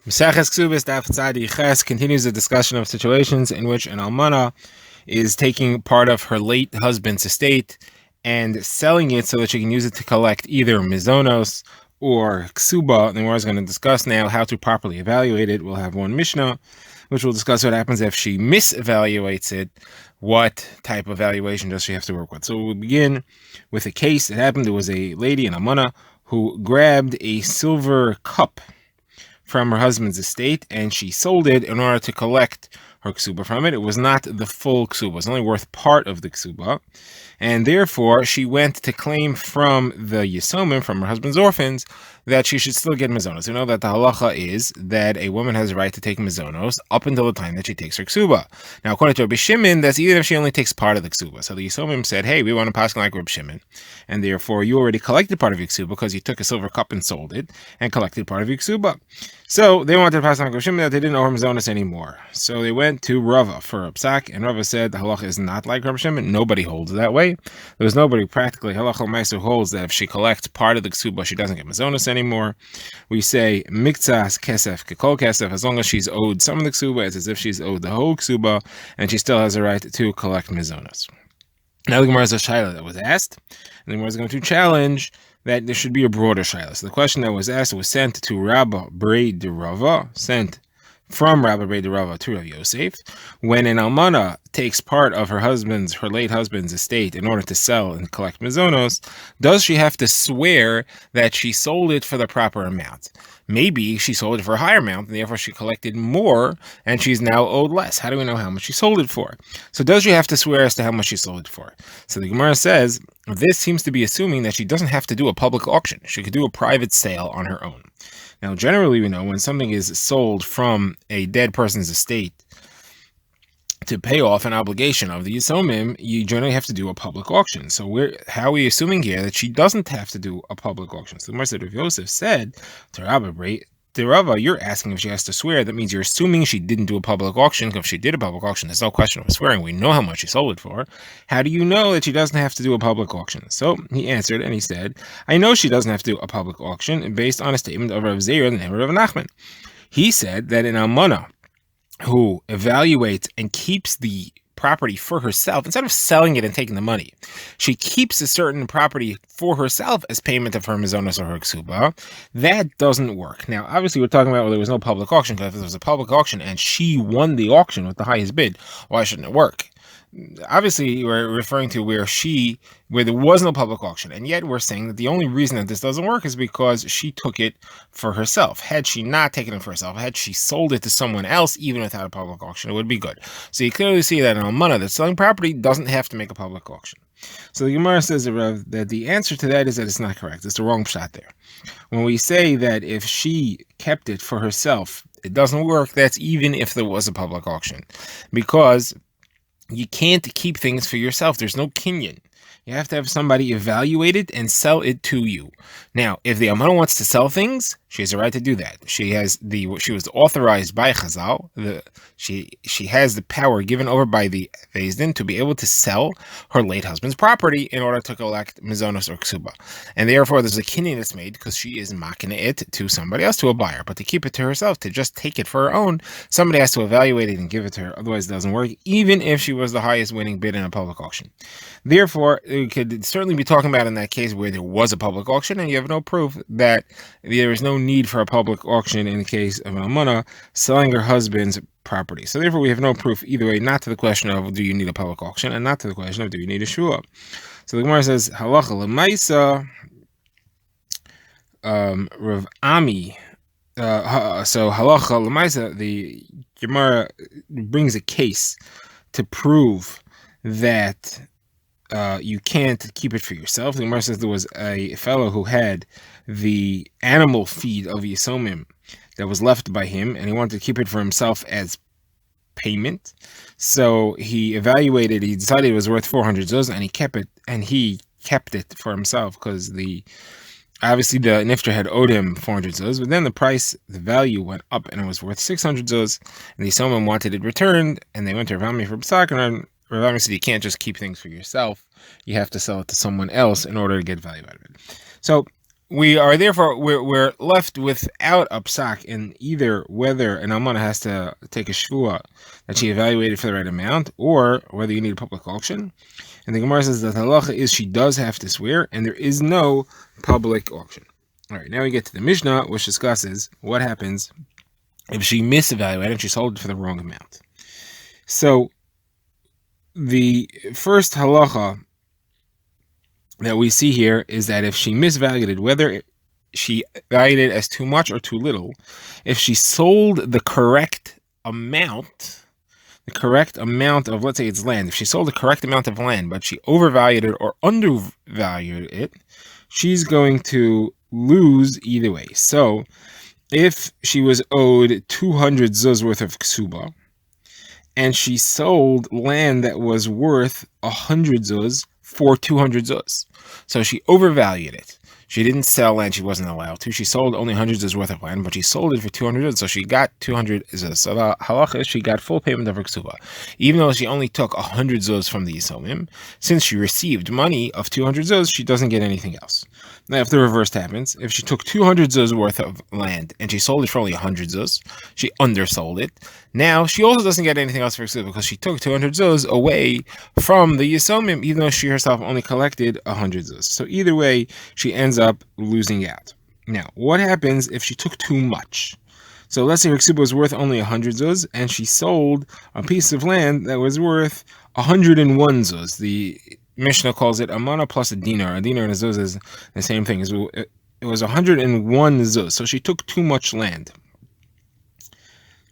Maseches Kesubos Daf continues the discussion of situations in which an almana is taking part of her late husband's estate and selling it so that she can use it to collect either mizonos or ksuba. And we're going to discuss now how to properly evaluate it. We'll have one mishnah, which will discuss what happens if she misevaluates it. What type of valuation does she have to work with? So we'll begin with a case that happened. There was a lady, an almana, who grabbed a silver cup from her husband's estate, and she sold it in order to collect her ksuba from it. It was not the full ksuba; it was only worth part of the ksuba, and therefore she went to claim from the yisomim, from her husband's orphans, that she should still get mizonos. You know that the halacha is that a woman has a right to take mizonos up until the time that she takes her ksuba. Now, according to Rabbi Shimon, that's even if she only takes part of the ksuba. So the yisomim said, "Hey, we want to pass like Rabbi Shimon, and therefore you already collected part of your ksuba because you took a silver cup and sold it and collected part of your ksuba." So they wanted to pass on Rabbi Shimon that they didn't owe him mizonos anymore. So they went to Rava for a psak, and Rava said the halacha is not like Rabbi Shimon. Nobody holds that way. There's nobody practically halacha ma'aser holds that if she collects part of the ksuba, she doesn't get mizonos anymore. We say miktsas kesef kekol kesef, as long as she's owed some of the ksuba, it's as if she's owed the whole ksuba, and she still has a right to collect mizonos. Now the Gemara has a shaila that was asked, and the Gemara is going to challenge that there should be a broader shaila. So the question that was asked was sent to Rabba Brei de Rava, sent from Rabba Brei de Rava to Rav Yosef. When an almana takes part of her late husband's estate in order to sell and collect mizonos, does she have to swear that she sold it for the proper amount? Maybe she sold it for a higher amount, and therefore she collected more, and she's now owed less. How do we know how much she sold it for? So does she have to swear as to how much she sold it for? So the Gemara says, this seems to be assuming that she doesn't have to do a public auction. She could do a private sale on her own. Now, generally, we know when something is sold from a dead person's estate to pay off an obligation of the yisomim, you generally have to do a public auction. So how are we assuming here that she doesn't have to do a public auction? So the Gemara said, Rav Yosef said to Rava, you're asking if she has to swear. That means you're assuming she didn't do a public auction, because if she did a public auction, there's no question of swearing. We know how much she sold it for. How do you know that she doesn't have to do a public auction? So he answered and he said, I know she doesn't have to do a public auction based on a statement of Rav Zeir and Rav Nachman. He said that an almana who evaluates and keeps the property for herself, instead of selling it and taking the money, she keeps a certain property for herself as payment of her mizonos or her ksuba. That doesn't work. Now, obviously, we're talking about where there was no public auction, because if there was a public auction and she won the auction with the highest bid, why shouldn't it work? Obviously, we're referring to where there was no public auction, and yet we're saying that the only reason that this doesn't work is because she took it for herself. Had she not taken it for herself, had she sold it to someone else, even without a public auction, it would be good. So you clearly see that an almana that's selling property doesn't have to make a public auction. So the Gemara says that the answer to that is that it's not correct. It's the wrong shot there. When we say that if she kept it for herself, it doesn't work, that's even if there was a public auction, because you can't keep things for yourself. There's no kinyan. You have to have somebody evaluate it and sell it to you. Now, if the almana wants to sell things, she has a right to do that. She was authorized by Chazal. She has the power given over by the Beis Din to be able to sell her late husband's property in order to collect mizonos or ksuba. And therefore, there's a kinyan that's made because she is makina it to somebody else, to a buyer. But to keep it to herself, to just take it for her own, somebody has to evaluate it and give it to her. Otherwise, it doesn't work, even if she was the highest winning bid in a public auction. Therefore, we could certainly be talking about in that case where there was a public auction, and you have no proof that there is no need for a public auction in the case of almana selling her husband's property. So therefore, we have no proof either way, not to the question of do you need a public auction, and not to the question of do you need a shua. So the Gemara says, halacha l'maisa, Rav Ami. So halacha l'maisa, the Gemara brings a case to prove that you can't keep it for yourself. The Gemara says there was a fellow who had the animal feed of Yisomim that was left by him, and he wanted to keep it for himself as payment. So he decided it was worth 400 zuz, and he kept it for himself, because obviously the nifter had owed him 400 zuz, but then the value went up, and it was worth 600 zuz, and the Yisomim wanted it returned, and they went to Rav Ami for psak, and Rav Ami said you can't just keep things for yourself. You have to sell it to someone else in order to get value out of it. So we're left without a psak in either whether an almana has to take a shvua that she evaluated for the right amount, or whether you need a public auction. And the Gemara says that halacha is she does have to swear, and there is no public auction. All right, now we get to the Mishnah, which discusses what happens if she misevaluated and she sold it for the wrong amount. So the first halacha that we see here is that if she misvalued, whether she valued it as too much or too little, if she sold the correct amount of, let's say it's land, if she sold the correct amount of land, but she overvalued it or undervalued it, she's going to lose either way. So if she was owed 200 zuz worth of ksuba, and she sold land that was worth 100 zuz for 200 zuz, so she overvalued it. She didn't sell land she wasn't allowed to. She sold only 100 zuz worth of land, but she sold it for 200 zuz, so she got 200 zuz. So the halacha is she got full payment of her ksuba, even though she only took 100 zuz from the yisomim. Since she received money of 200 zuz, she doesn't get anything else. Now, if the reverse happens, if she took 200 zuz worth of land and she sold it for only 100 zuz, she undersold it. Now, she also doesn't get anything else for ksuba because she took 200 zuz away from the yisomim, even though she herself only collected 100 zuz. So either way, she ends up losing out. Now, what happens if she took too much? So let's say her ksuba was worth only 100 zuz, and she sold a piece of land that was worth 101 zuz. The Mishnah calls it a mana plus a dinar. A dinar and a zuz is the same thing. It was 101 zuz, so she took too much land.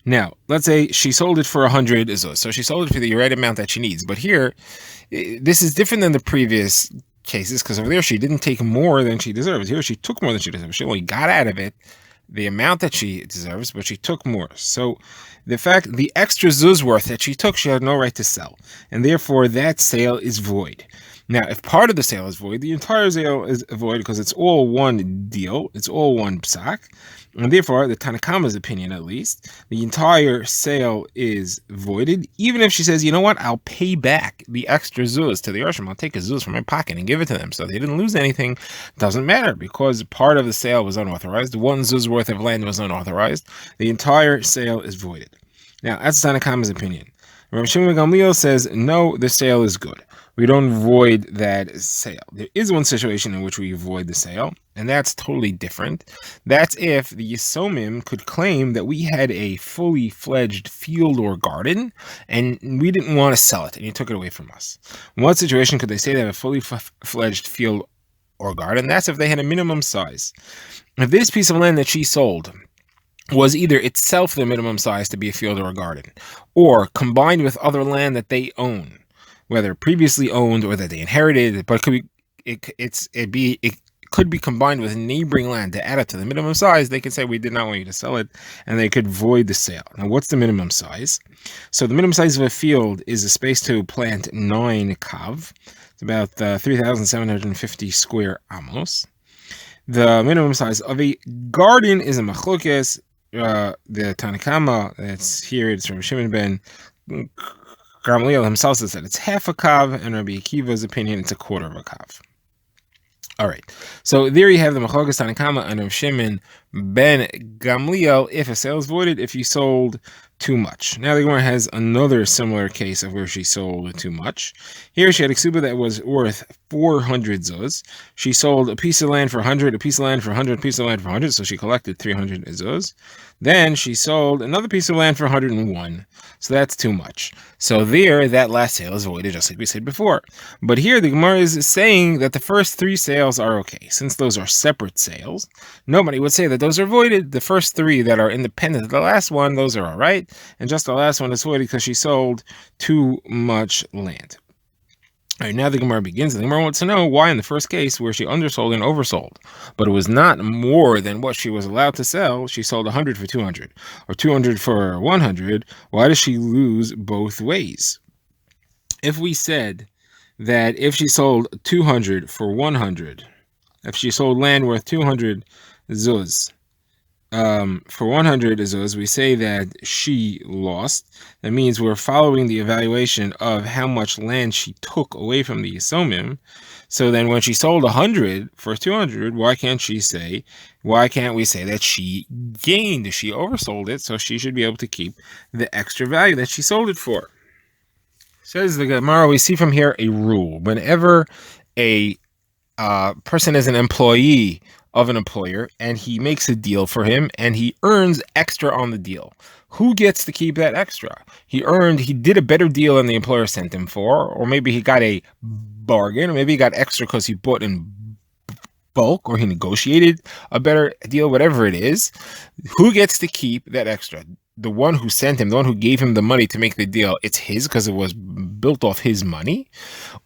Now, let's say she sold it for 100 zuz, so she sold it for the right amount that she needs. But here, this is different than the previous cases, because over there she didn't take more than she deserves. Here she took more than she deserves. She only got out of it the amount that she deserves, but she took more. So the extra zuz worth that she took, she had no right to sell, and therefore that sale is void. Now, if part of the sale is void, the entire sale is void because it's all one deal, it's all one psak, and therefore, the Tanakama's opinion at least, the entire sale is voided, even if she says, you know what, I'll pay back the extra zuz to the Yarshim, I'll take a zuz from my pocket and give it to them, so they didn't lose anything. Doesn't matter, because part of the sale was unauthorized, one zuz worth of land was unauthorized, the entire sale is voided. Now, that's Tanakama's opinion. Rav Shimon ben Gamliel says, no, the sale is good. We don't void that sale. There is one situation in which we void the sale, and that's totally different. That's if the Yisomim could claim that we had a fully fledged field or garden, and we didn't want to sell it, and you took it away from us. In what situation could they say they have a fully fledged field or garden? That's if they had a minimum size. If this piece of land that she sold was either itself the minimum size to be a field or a garden, or combined with other land that they own, whether previously owned or that they inherited, but it could be combined with neighboring land to add it to the minimum size, they could say we did not want you to sell it, and they could void the sale. Now, what's the minimum size? So the minimum size of a field is a space to plant 9 kav. It's about 3,750 square amos. The minimum size of a garden is a machlokes. The Tanakama that's here, it's from Shimon ben Gamliel himself says that it's half a kav, and Rabbi Akiva's opinion, it's a quarter of a kav. All right, so there you have the Machlokes Tanakama and Rav Shimon ben Gamliel. If a sale is voided, if you sold too much. Now the Gemara has another similar case of where she sold too much. Here she had a ksuba that was worth 400 zuz. She sold a piece of land for 100, a piece of land for 100, a piece of land for 100, so she collected 300 zuz. Then she sold another piece of land for 101, so that's too much. So there, that last sale is voided, just like we said before. But here the Gemara is saying that the first 3 sales are okay. Since those are separate sales, nobody would say that those are voided. The first 3 that are independent of the last one, those are all right. And just the last one is voided because she sold too much land. All right, now the Gemara begins. The Gemara wants to know why in the first case where she undersold and oversold, but it was not more than what she was allowed to sell, she sold 100 for 200, or 200 for 100, why does she lose both ways? If we said that if she sold 200 for 100, if she sold land worth 200 zuz, for 100 zuz, we say that she lost. That means we're following the evaluation of how much land she took away from the Yisomim. So then when she sold 100 for 200, why can't we say that she gained? She oversold it, so she should be able to keep the extra value that she sold it for. Says the Gemara, we see from here a rule. Whenever a person is an employee of an employer and he makes a deal for him and he earns extra on the deal, who gets to keep that extra? He did a better deal than the employer sent him for, or maybe he got a bargain, or maybe he got extra because he bought in bulk, or he negotiated a better deal, whatever it is. Who gets to keep that extra? The one who sent him, the one who gave him the money to make the deal, it's his because it was built off his money,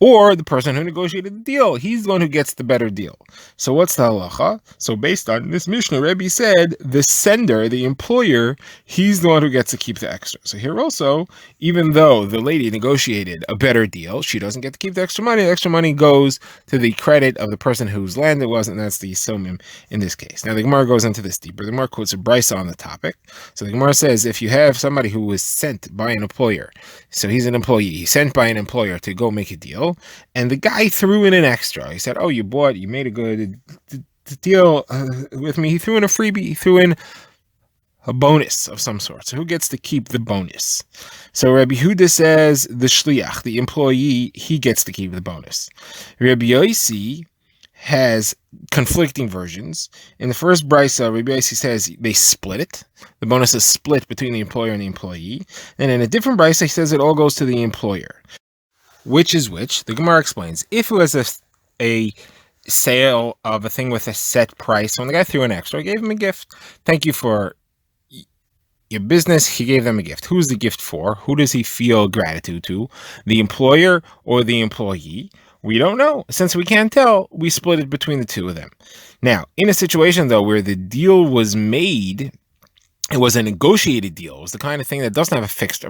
or the person who negotiated the deal, he's the one who gets the better deal. So what's the halacha? So based on this Mishnah, Rebbe said the sender, the employer, he's the one who gets to keep the extra. So here also, even though the lady negotiated a better deal, she doesn't get to keep the extra money. The extra money goes to the credit of the person whose land it was, and that's the Somim in this case. Now the Gemara goes into this deeper. The Gemara quotes a brisa on the topic. So the Gemara says, if you have somebody who was sent by an employer, so he's an employee, he's sent by an employer to go make a deal, and the guy threw in an extra. He said, oh, you made a good deal with me. He threw in a freebie, he threw in a bonus of some sort. So who gets to keep the bonus? So Rabbi Huda says the shliach, the employee, he gets to keep the bonus. Rabbi Yossi has conflicting versions. In the first brisa, Rabbi Yossi says they split it. The bonus is split between the employer and the employee. And in a different brisa, he says it all goes to the employer. Which is which? The Gemara explains. If it was a sale of a thing with a set price, when the guy threw an extra, he gave him a gift. Thank you for your business. He gave them a gift. Who's the gift for? Who does he feel gratitude to? The employer or the employee? We don't know. Since we can't tell, we split it between the two of them. Now, in a situation, though, where the deal was made, it was a negotiated deal. It was the kind of thing that doesn't have a fixed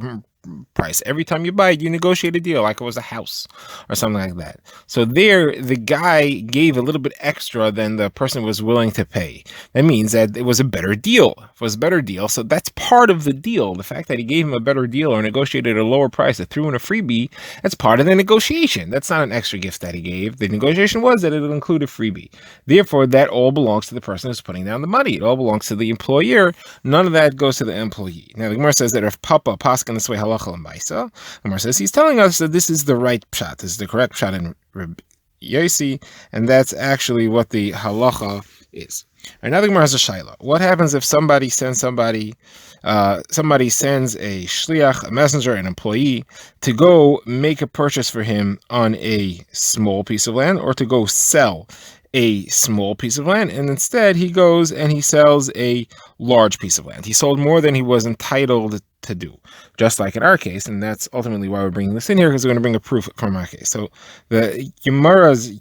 price. Every time you buy it, you negotiate a deal, like it was a house or something like that. So there, the guy gave a little bit extra than the person was willing to pay. That means that it was a better deal. It was a better deal, so that's part of the deal. The fact that he gave him a better deal or negotiated a lower price that threw in a freebie, that's part of the negotiation. That's not an extra gift that he gave. The negotiation was that it would include a freebie. Therefore, that all belongs to the person who's putting down the money. It all belongs to the employer. None of that goes to the employee. Now, the Gemara says that if Papa paskin this way, the Gemara says he's telling us that this is the right pshat, this is the correct pshat in Rabbi Yossi, and that's actually what the halacha is. Right, now the Gemara has a shaila. What happens if somebody sends a shliach, a messenger, an employee, to go make a purchase for him on a small piece of land, or to go sell a small piece of land, and instead he goes and he sells a large piece of land. He sold more than he was entitled to do, just like in our case, and that's ultimately why we're bringing this in here, because we're going to bring a proof from our case. So the Gemara's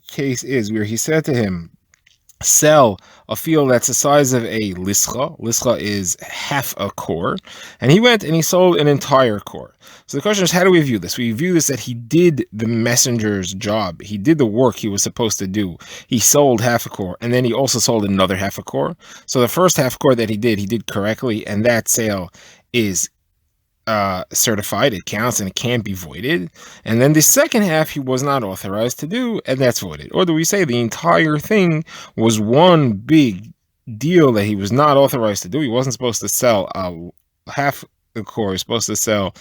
case is where he said to him, sell a field that's the size of a lischa. Lischa is half a core. And he went and he sold an entire core. So the question is, how do we view this? We view this that he did the messenger's job. He did the work he was supposed to do. He sold half a core, and then he also sold another half a core. So the first half core that he did correctly, and that sale is certified, it counts, and it can't be voided. And then the second half he was not authorized to do, and that's voided. Or do we say the entire thing was one big deal that he was not authorized to do? He wasn't supposed to sell half the core. He was supposed to sell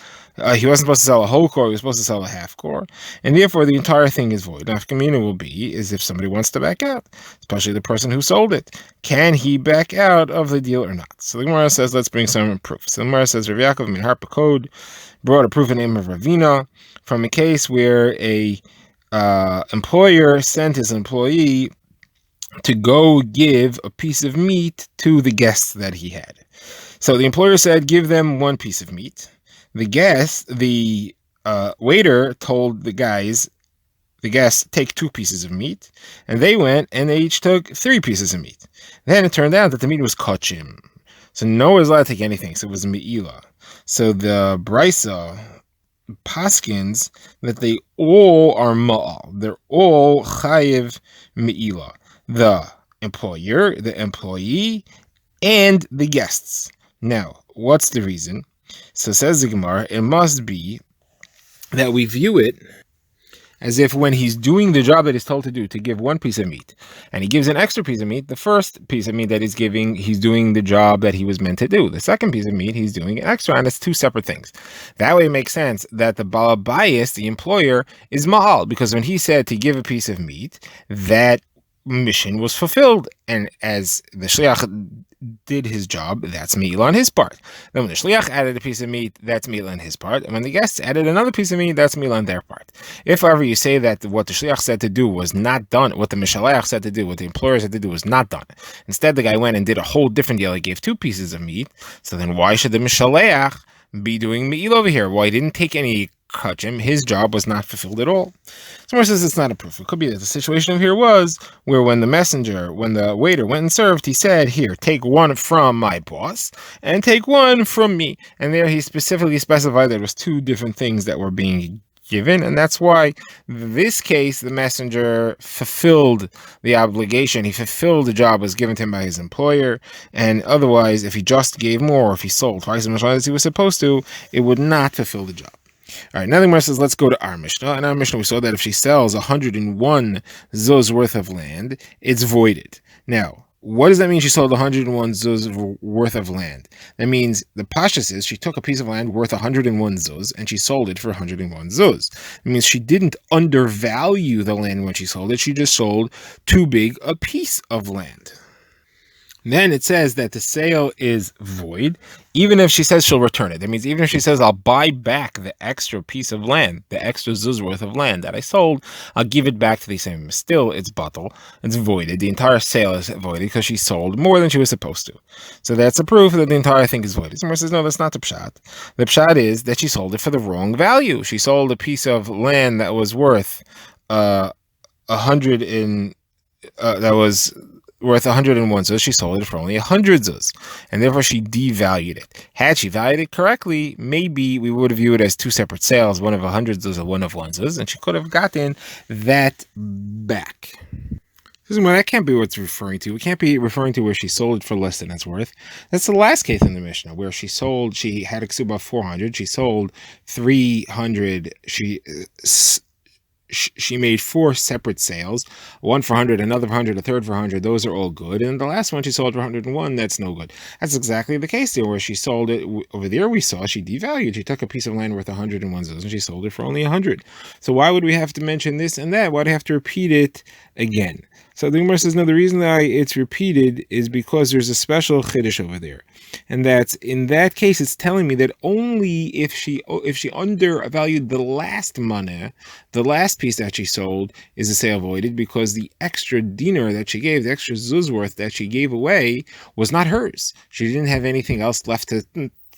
he wasn't supposed to sell a whole core. He was supposed to sell a half core, and therefore the entire thing is void. Now, Nafkamina will be is if somebody wants to back out, especially the person who sold it. Can he back out of the deal or not? So the Gemara says, let's bring some proof. So the Gemara says, Rav Yaakov min Harpa Code brought a proof in the name of Ravina from a case where a employer sent his employee to go give a piece of meat to the guests that he had. So the employer said, give them one piece of meat. The waiter told the guests, take 2 pieces of meat. And they went and they each took 3 pieces of meat. Then it turned out that the meat was kachim. So no one was allowed to take anything. So it was me'ilah. So the brisa paskins that they all are ma'al. They're all chayiv me'ilah. The employer, the employee, and the guests. Now, what's the reason? So says the Gemara, it must be that we view it As if when he's doing the job that he's told to do, to give one piece of meat, and he gives an extra piece of meat, the first piece of meat that he's giving, he's doing the job that he was meant to do. The second piece of meat, he's doing an extra, and it's two separate things. That way it makes sense that the balabayis, the employer, is ma'al, because when he said to give a piece of meat, that mission was fulfilled, and as the shliach did his job, that's meila on his part. Then when the shliach added a piece of meat, that's meila on his part, and when the guests added another piece of meat, that's meila on their part. If, however, you say that what the shliach said to do was not done, what the mishalech said to do, what the employer said to do was not done, instead the guy went and did a whole different deal, he gave two pieces of meat, so then why should the mishalech be doing meila over here? Well, he didn't take any kachim, his job was not fulfilled at all. Someone says it's not a proof. It could be that the situation here was where when the waiter went and served, he said, here, take one from my boss and take one from me. And there he specifically specified that it was two different things that were being given, and that's why this case the messenger fulfilled the obligation, he fulfilled the job was given to him by his employer, and otherwise if he just gave more, if he sold twice as much as he was supposed to, it would not fulfill the job. All right, now the Gemara says, let's go to our Mishnah. In our Mishnah, we saw that if she sells 101 zuz worth of land, it's voided. Now, what does that mean? She sold 101 zuz worth of land. That means the pashtus is she took a piece of land worth 101 zuz and she sold it for 101 zuz. It means she didn't undervalue the land when she sold it. She just sold too big a piece of land. Then it says that the sale is void, even if she says she'll return it. That means even if she says, I'll buy back the extra piece of land, the extra zuz worth of land that I sold, I'll give it back to the same. Still, it's batal, it's voided. The entire sale is voided because she sold more than she was supposed to. So that's a proof that the entire thing is voided. Someone says, no, that's not the pshat. The pshat is that she sold it for the wrong value. She sold a piece of land that was worth 100 in, that was worth 101 zuz, she sold it for only 100 zuz, and therefore she devalued it. Had she valued it correctly, maybe we would have viewed it as two separate sales, one of 100 zuz and one of 1 zuz, and she could have gotten that back. That can't be what it's referring to. It can't be referring to where she sold it for less than it's worth. That's the last case in the Mishnah, where she had a ksuba of 400, she sold 300, she made 4 separate sales, one for 100, another for 100, a third for 100. Those are all good. And the last one she sold for 101, that's no good. That's exactly the case there, where she sold it. Over there we saw she devalued. She took a piece of land worth 101 zuz and she sold it for only 100. So why would we have to mention this and that? Why do we have to repeat it again? So the Gemara says, no, the reason that it's repeated is because there's a special chiddush over there. And that's, in that case, it's telling me that only if she undervalued the last money, the last piece that she sold, is the sale voided, because the extra dinar that she gave, the extra zuz worth that she gave away, was not hers. She didn't have anything else left to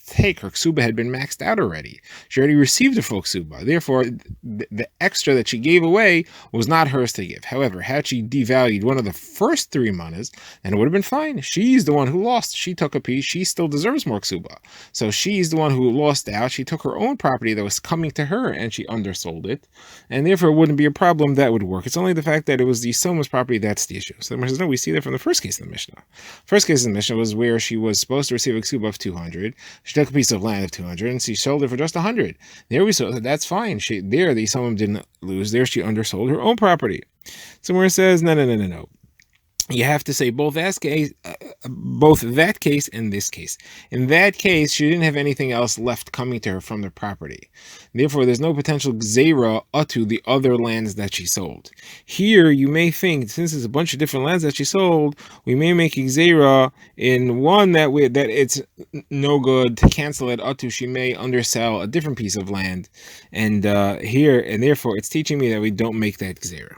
take. Her ksuba had been maxed out already. She already received a full ksuba. Therefore, the extra that she gave away was not hers to give. However, had she devalued one of the first 3 manas, then it would have been fine. She's the one who lost. She took a piece. She still deserves more ksuba. So she's the one who lost out. She took her own property that was coming to her and she undersold it. And therefore, it wouldn't be a problem. That would work. It's only the fact that it was the soma's property that's the issue. So the Mishnah says, no, we see that from the first case in the Mishnah. First case in the Mishnah was where she was supposed to receive a ksuba of 200. She took a piece of land of 200 and she sold it for just 100. There we saw that that's fine. The someone didn't lose. There she undersold her own property. Somewhere it says no. You have to say both that case and this case. In that case, she didn't have anything else left coming to her from the property. Therefore, there's no potential gzeira to the other lands that she sold. Here, you may think, since there's a bunch of different lands that she sold, we may make gzeira in one that it's no good to cancel it. She may undersell a different piece of land, and therefore, it's teaching me that we don't make that gzeira.